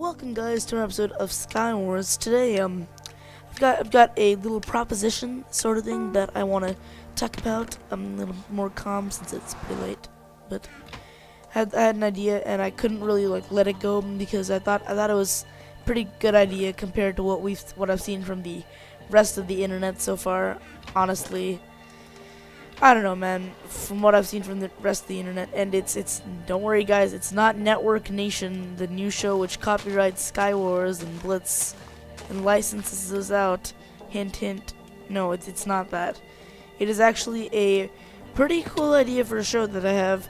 Welcome, guys, to an episode of Skywars. Today, I've got a little proposition sort of thing that I want to talk about. I'm a little more calm since it's pretty late, but I had an idea and I couldn't really let it go because I thought it was a pretty good idea compared to what I've seen from the rest of the internet so far. Honestly, I don't know, man. From what I've seen from the rest of the internet, and it's don't worry, guys. It's not Network Nation, the new show which copyrights Skywars and Blitz and licenses us out. Hint, hint. No, it's not that. It is actually a pretty cool idea for a show that I have,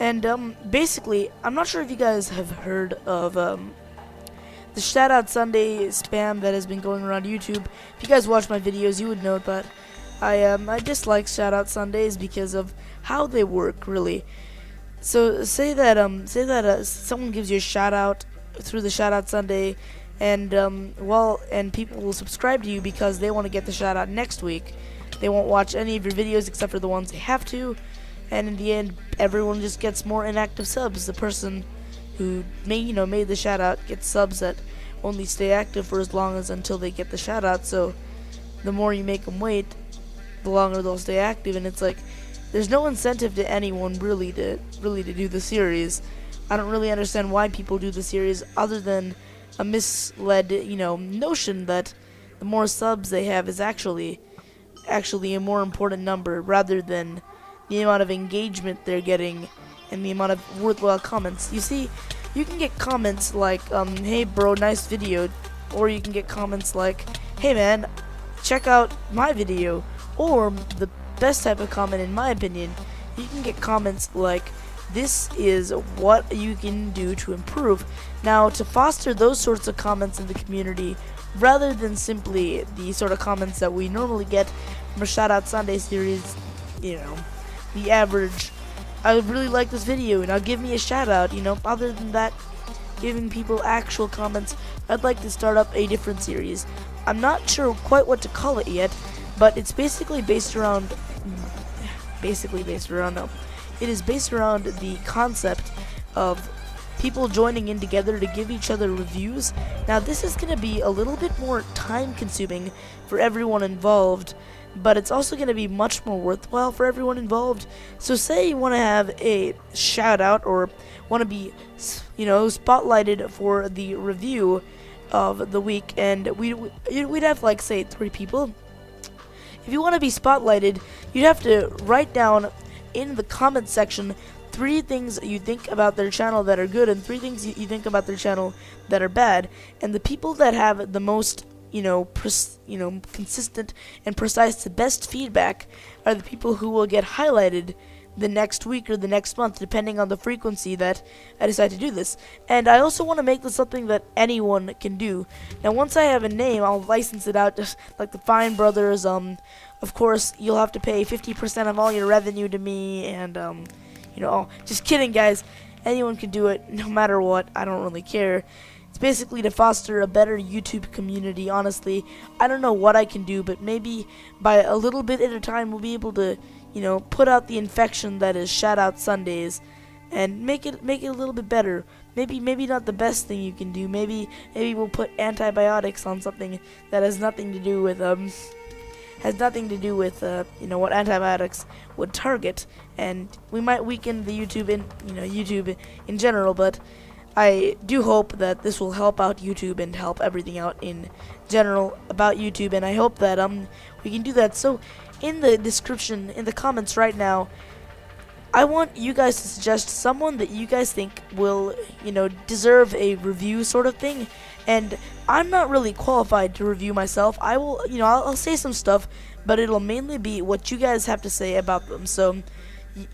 and basically, I'm not sure if you guys have heard of the Shoutout Sunday spam that has been going around YouTube. If you guys watch my videos, you would know that. I dislike Shoutout Sundays because of how they work, really. So say that someone gives you a shout out through the Shoutout Sunday, and and people will subscribe to you because they want to get the shout out next week. They won't watch any of your videos except for the ones they have to, and in the end, everyone just gets more inactive subs. The person who made the shout out gets subs that only stay active for as long as until they get the shout out. So the more you make them wait, the longer they'll stay active, and it's like there's no incentive to anyone really to do the series. I don't really understand why people do the series other than a misled notion that the more subs they have is actually a more important number rather than the amount of engagement they're getting and the amount of worthwhile comments. You see, you can get comments like hey bro, nice video, or you can get comments like, hey man, check out my video. Or the best type of comment, in my opinion, you can get comments like, this is what you can do to improve. Now, to foster those sorts of comments in the community, rather than simply the sort of comments that we normally get from a Shoutout Sunday series, the average, I really like this video, now give me a shout out, other than that, giving people actual comments, I'd like to start up a different series. I'm not sure quite what to call it yet, but it's basically based around it is based around the concept of people joining in together to give each other reviews. Now, this is going to be a little bit more time consuming for everyone involved, but it's also going to be much more worthwhile for everyone involved. So say you want to have a shout out or want to be spotlighted for the review of the week, and we'd have say 3 people. If you want to be spotlighted, you'd have to write down in the comment section 3 things you think about their channel that are good and 3 things you think about their channel that are bad. And the people that have the most, consistent and precise, the best feedback are the people who will get highlighted the next week or the next month, depending on the frequency that I decide to do this. And I also want to make this something that anyone can do. Now, once I have a name, I'll license it out, just like the Fine Brothers. Of course, you'll have to pay 50% of all your revenue to me, and just kidding, guys. Anyone can do it, no matter what. I don't really care. It's basically to foster a better YouTube community. Honestly, I don't know what I can do, but maybe by a little bit at a time, we'll be able to put out the infection that is Shoutout Sundays, and make it a little bit better. Maybe not the best thing you can do. Maybe we'll put antibiotics on something that has nothing to do with what antibiotics would target, and we might weaken the YouTube in general. But I do hope that this will help out YouTube and help everything out in general about YouTube, and I hope that we can do that. So in the description, in the comments right now, I want you guys to suggest someone that you guys think will, deserve a review sort of thing. And I'm not really qualified to review myself. I will, I'll say some stuff, but it'll mainly be what you guys have to say about them. So,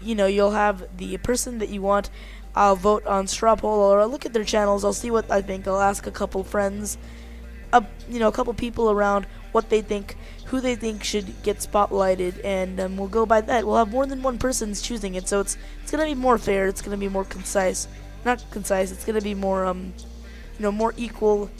you'll have the person that you want. I'll vote on straw poll, or I'll look at their channels. I'll see what I think. I'll ask a couple friends, a couple people around what they think, who they think should get spotlighted, and we'll go by that. We'll have more than one person's choosing it, so it's gonna be more fair. It's gonna be more concise. Not concise. It's gonna be more more equal.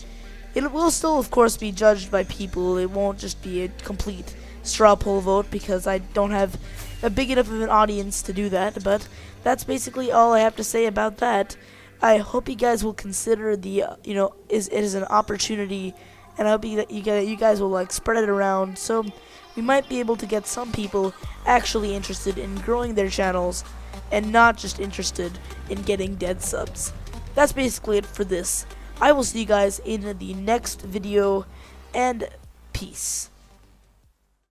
It will still, of course, be judged by people. It won't just be a complete straw poll vote because I don't have a big enough of an audience to do that. But that's basically all I have to say about that. I hope you guys will consider the it is an opportunity, and I hope you guys will like spread it around, so we might be able to get some people actually interested in growing their channels and not just interested in getting dead subs. That's basically it for this. I will see you guys in the next video, and peace.